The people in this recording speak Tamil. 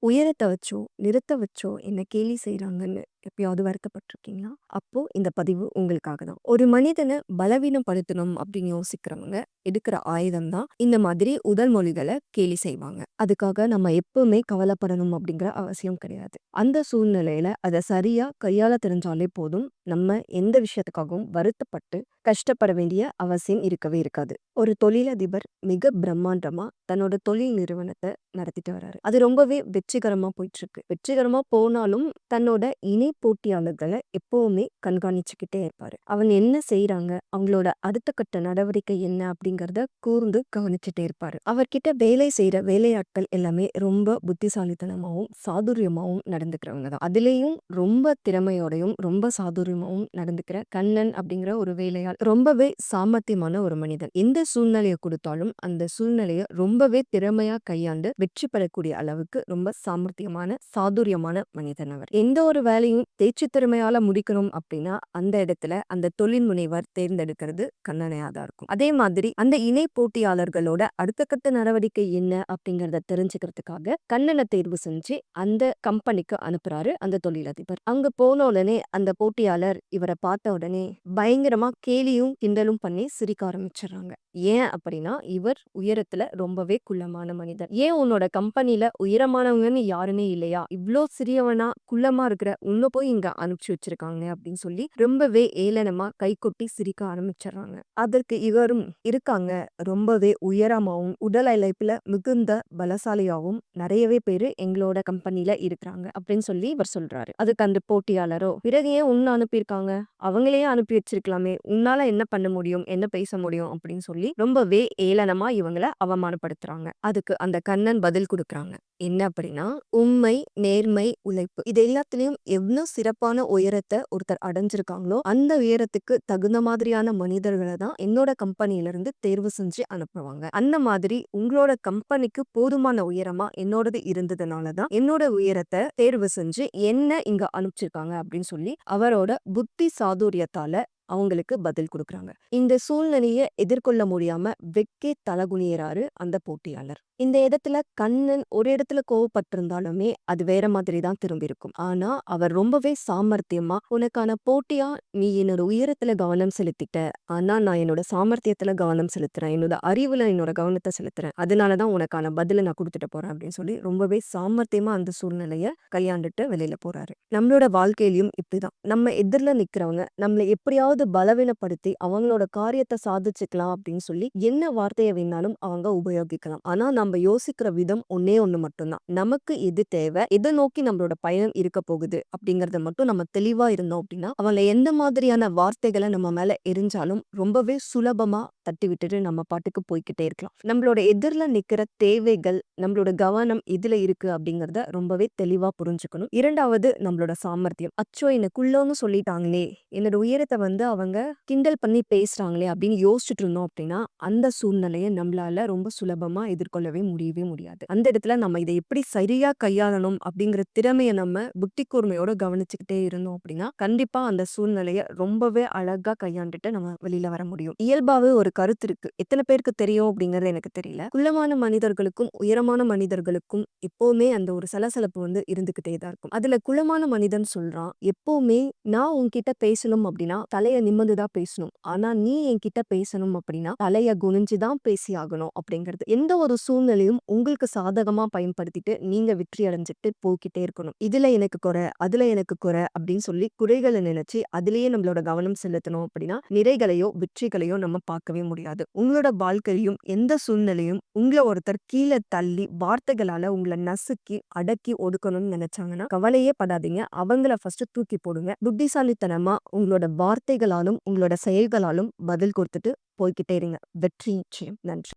உயரத்த வச்சோ, நிறத்த வச்சோ என்ன கேலி செய்றாங்கன்னு எப்பயாவது வருத்தப்பட்டுருக்கீங்களா? அப்போ இந்த பதிவு உங்களுக்காக தான். ஒரு மனிதன பலவீனப்படுத்தணும் அப்படின்னு யோசிக்கிறவங்க எடுக்கிற ஆயுதம் தான் இந்த மாதிரி உடல் மொழிகள கேலி செய்வாங்க. அதுக்காக நம்ம எப்பவுமே கவலைப்படணும் அப்படிங்கிற அவசியம் கிடையாது. அந்த சூழ்நிலையில அத சரியா கையாள தெரிஞ்சாலே போதும். நம்ம எந்த விஷயத்துக்காகவும் வருத்தப்பட்டு கஷ்டப்பட வேண்டிய அவசியம் இருக்கவே இருக்காது. ஒரு தொழிலதிபர் மிக பிரம்மாண்டமா தன்னோட தொழில் நிறுவனத்த நடத்திட்டு வராரு. அது ரொம்பவே வெற்றிகரமா போயிட்டுருக்கு. வெற்றிகரமா போனாலும் தன்னோட இணை போட்டியாளர்கள எப்பவுமே கண்காணிச்சுக்கிட்டே இருப்பாரு. அவங்க என்ன செய்றாங்க? அவங்களோட அடுத்த கட்ட நடவடிக்கை என்ன? அப்படிங்கிறத கூர்ந்து கவனிச்சுட்டே இருப்பாரு. அவர்கிட்ட வேலை செய்ற வேலையாட்கள் எல்லாமே ரொம்ப புத்திசாலித்தனமாவும், சாதுரியமாவும் நடந்துக்கிறவங்க தான். அதிலேயும் ரொம்ப திறமையோடையும், ரொம்ப சாதுரியமாவும் நடந்துக்கிற கண்ணன் அப்படிங்கிற ஒரு வேலையாள் ரொம்பவே சாமர்த்தியமான ஒரு மனிதன். எந்த சூழ்நிலைய குடுத்தாலும் அந்த சூழ்நிலைய ரொம்பவே திறமையா கையாண்டு வெற்றி பெறக்கூடிய அளவுக்கு ரொம்ப சாமர்த்தியமான, சாதுரியமான மனிதன் அவர். எந்த ஒரு வேலையும் தேர்ச்சி திறமையால முடிக்கணும் அப்படின்னா, அந்த இடத்துல அந்த தொழில் முனைவர் தேர்ந்தெடுக்கிறது கண்ணனையா தான் இருக்கும். அதே மாதிரி அந்த இணை போட்டியாளர்களோட அடுத்த கட்ட நடவடிக்கை என்ன அப்படிங்கிறத தெரிஞ்சுக்கிறதுக்காக கண்ணனை தேர்வு செஞ்சு அந்த கம்பெனிக்கு அனுப்புறாரு அந்த தொழிலதிபர். அங்க போன உடனே அந்த போட்டியாளர் இவரை பார்த்த உடனே பயங்கரமா கேலியும் கிண்டலும் பண்ணி சிரிக்க ஆரம்பிச்சிடுறாங்க. ஏன் அப்படின்னா இவர் உயரத்துல ரொம்பவே குள்ளமான மனிதர். ஏன் உன்னோட கம்பெனில உயரமானவங்கன்னு யாருமே இல்லையா? இவ்ளோ சிறியவனா குள்ளமா இருக்கிற உன்னை போய் இங்க அனுப்பிச்சு வச்சிருக்காங்க அப்படின்னு சொல்லி ரொம்பவே ஏளனமா கைகொட்டி சிரிக்க ஆரம்பிச்சிடுறாங்க. அதற்கு இவரும் இருக்காங்க, ரொம்பவே உயரமாவும் உடல் அமைப்புல மிகுந்த பலசாலியாவும் நிறையவே பேரு எங்களோட கம்பெனில இருக்கிறாங்க அப்படின்னு சொல்லி இவர் சொல்றாரு. அதுக்கு அந்த போட்டியாளரோ, பிறகு ஏன் உன்னை அனுப்பியிருக்காங்க? அவங்களையே அனுப்பி வச்சிருக்கலாமே, உன்னால என்ன பண்ண முடியும், என்ன பேச முடியும் அப்படின்னு சொல்லி ரொம்பவே ஏளனமா இவங்கள அவமானப்படுத்துறாங்க. அதுக்கு அந்த கண்ணன் பதில் கொடுக்குறாங்க. என்ன அப்படின்னா, உண்மை, நேர்மை, உழைப்பு இது எல்லாத்துலயும் எவ்வளவு சிறப்பான உயரத்தை ஒருத்தர் அடைஞ்சிருக்காங்களோ அந்த உயரத்துக்கு தகுந்த மாதிரியான மனிதர்களை தான் என்னோட கம்பெனில இருந்து தேர்வு செஞ்சு அனுப்புவாங்க. அந்த மாதிரி உங்களோட கம்பெனிக்கு போதுமான உயரமா என்னோடது இருந்ததுனாலதான் என்னோட உயரத்தை தேர்வு செஞ்சு என்ன இங்க அனுப்பிச்சிருக்காங்க அப்படின்னு சொல்லி அவரோட புத்தி சாதுரியத்தால அவங்களுக்கு பதில் கொடுக்குறாங்க. இந்த சூழ்நிலையை எதிர்கொள்ள முடியாம வெக்கே தலகுனியறாரு அந்த போட்டியாளர். இந்த இடத்துல கண்ணன் ஒரு இடத்துல கோவப்பட்டிருந்தாலுமே அது வேற மாதிரி தான் திரும்பி இருக்கும். ஆனா அவர் ரொம்பவே சாமர்த்தியமா உனக்கான போட்டியா நீ என்னோட உயரத்துல கவனம் செலுத்திட்ட, ஆனா நான் என்னோட சாமர்த்தியத்துல கவனம் செலுத்துறேன், என்னோட அறிவுல என்னோட கவனத்தை செலுத்துறேன், அதனாலதான் உனக்கான பதில நான் கொடுத்துட்டு போறேன் அப்படின்னு சொல்லி ரொம்பவே சாமர்த்தியமா அந்த சூழ்நிலைய கையாண்டுட்டு வெளியில போறாரு. நம்மளோட வாழ்க்கையிலயும் இப்படிதான் நம்ம எதிரில நிக்கிறவங்க நம்மளை எப்படியாவது பலவீனப்படுத்தி அவங்களோட காரியத்தை சாதிச்சுக்கலாம் அப்படின்னு சொல்லி என்ன வார்த்தையை வேணாலும் அவங்க உபயோகிக்கலாம். ஆனா நம்ம யோசிக்கிற விதம் ஒன்னே ஒண்ணு மட்டும்தான். நமக்கு எது தேவை, எதை நோக்கி நம்மளோட பயணம் இருக்க போகுது அப்படிங்கறத மட்டும் நம்ம தெளிவா இருந்தோம் அப்படின்னா அவங்கள எந்த மாதிரியான வார்த்தைகளை நம்ம மேல எரிஞ்சாலும் ரொம்பவே சுலபமா தட்டி விட்டுட்டு நம்ம பாட்டுக்கு போய்கிட்டே இருக்கலாம். நம்மளோட எதிரில நிக்கிற தேவைகள், நம்மளோட கவனம் இதுல இருக்கு அப்படிங்கறத ரொம்பவே தெளிவா புரிஞ்சுக்கணும். இரண்டாவது நம்மளோட சாமர்த்தியம். அச்சோ எனக்குள்ளோன்னு சொல்லிட்டாங்களே, என்னோட உயரத்தை அவங்க கிண்டல் பண்ணி பேசுறாங்களே அப்படின்னு யோசிச்சுட்டு இருந்தோம் அப்படின்னா அந்த சூழ்நிலையை நம்மளால ரொம்ப சுலபமா எதிர்கொள்ளவே முடியவே முடியாது. அந்த இடத்துல நம்ம இதை எப்படி சரியா கையாளணும் அப்படிங்கிற திறமையை நம்ம புத்தி கூர்மையோட கவனிச்சுக்கிட்டே இருந்தோம் அப்படின்னா கண்டிப்பா அந்த சூழ்நிலையை ரொம்பவே அழகா கையாண்டுட்டு நம்ம வெளியில வர முடியும். இயல்பாவே ஒரு கருத்து இருக்கு, எத்தனை பேருக்கு தெரியும் அப்படிங்கறது எனக்கு தெரியல. குள்ளமான மனிதர்களுக்கும் உயரமான மனிதர்களுக்கும் எப்பவுமே அந்த ஒரு சலசலப்பு இருந்துகிட்டே தான் இருக்கும். அதுல குள்ளமான மனிதன் சொல்றான், எப்பவுமே நான் உன்கிட்ட பேசணும் அப்படின்னா தலைய நிமிர்ந்துதான் பேசணும், ஆனா நீ என்கிட்ட பேசணும் அப்படின்னா தலைய குனிஞ்சுதான் பேசி ஆகணும் அப்படிங்கிறது. எந்த ஒரு சூழ்நிலையும் உங்களுக்கு சாதகமா பயன்படுத்திட்டு நீங்க வெற்றி அடைஞ்சிட்டு போய்கிட்டே இருக்கணும். இதுல எனக்கு குறை, அதுல எனக்கு குறை அப்படின்னு சொல்லி குறைகளை நினைச்சு அதுலயே நம்மளோட கவனம் செலுத்தணும் அப்படின்னா நிறைகளையோ வெற்றிகளையோ நம்ம பார்க்கவே முடியாது. உங்களோட வாழ்க்கையும் எந்த சூழ்நிலையும் உங்களை ஒருத்தர் கீழே தள்ளி வார்த்தைகளால உங்களை நசுக்கி அடக்கி ஒடுக்கணும்னு நினைச்சாங்கன்னா கவலையே படாதீங்க, அவங்கள ஃபர்ஸ்ட் தூக்கி போடுங்க. புத்திசாலித்தனமா உங்களோட வார்த்தைகளாலும் உங்களோட செயல்களாலும் பதில் கொடுத்துட்டு போய்கிட்டே இருங்க. வெற்றி நிச்சயம். நன்றி.